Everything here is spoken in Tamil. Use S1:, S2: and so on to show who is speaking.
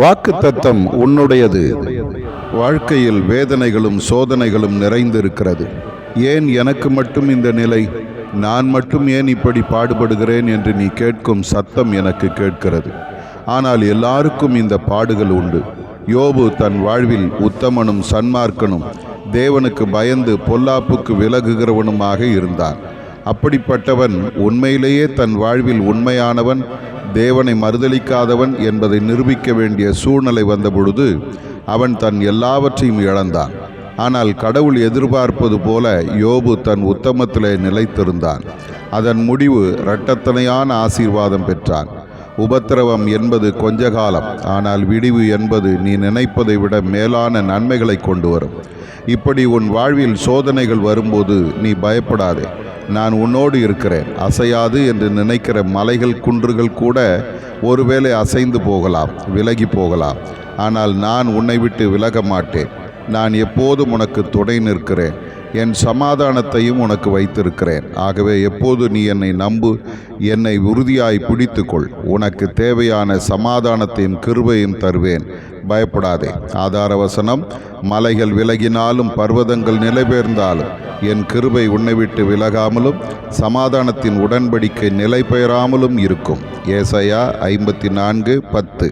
S1: வாக்குத்தத்தம் உன்னுடையது. வாழ்க்கையில் வேதனைகளும் சோதனைகளும் நிறைந்திருக்கிறது. ஏன் எனக்கு மட்டும் இந்த நிலை? நான் மட்டும் ஏன் இப்படி பாடுபடுகிறேன் என்று நீ கேட்கும் சத்தம் எனக்கு கேட்கிறது. ஆனால் எல்லாருக்கும் இந்த பாடுகள் உண்டு. யோபு தன் வாழ்வில் உத்தமனும் சன்மார்க்கனும் தேவனுக்கு பயந்து பொல்லாப்புக்கு விலகுகிறவனுமாக இருந்தான். அப்படிப்பட்டவன் உண்மையிலேயே தன் வாழ்வில் உண்மையானவன், தேவனை மறுதலிக்காதவன் என்பதை நிரூபிக்க வேண்டிய சூழ்நிலை வந்தபொழுது அவன் தன் எல்லாவற்றையும் இழந்தான். ஆனால் கடவுள் எதிர்பார்ப்பது போல யோபு தன் உத்தமத்திலே நிலைத்திருந்தான். அதன் முடிவு இரட்டத்தனையான ஆசீர்வாதம் பெற்றான். உபத்திரவம் என்பது கொஞ்ச காலம், ஆனால் விடிவு என்பது நீ நினைப்பதை விட மேலான நன்மைகளை கொண்டு வரும். இப்படி உன் வாழ்வில் சோதனைகள் வரும்போது நீ பயப்படாதே. நான் உன்னோடு இருக்கிறேன். அசையாது என்று நினைக்கிற மலைகள் குன்றுகள் கூட ஒருவேளை அசைந்து போகலாம், விலகி போகலாம். ஆனால் நான் உன்னை விட்டு விலக மாட்டேன். நான் எப்போதும் உனக்கு துணை நிற்கிறேன். என் சமாதானத்தையும் உனக்கு வைத்திருக்கிறேன். ஆகவே எப்போது நீ என்னை நம்பு, என்னை உறுதியாய் பிடித்துக்கொள். உனக்கு தேவையான சமாதானத்தையும் கிருபையும் தருவேன். பயப்படாதே. ஆதார வசனம்: மலைகள் விலகினாலும் பர்வதங்கள் நிலைபெயர்ந்தாலும் என் கிருபை உன்னை விட்டு விலகாமலும் சமாதானத்தின் உடன்படிக்கை நிலை பெயராமலும் இருக்கும். ஏசாயா 54:10.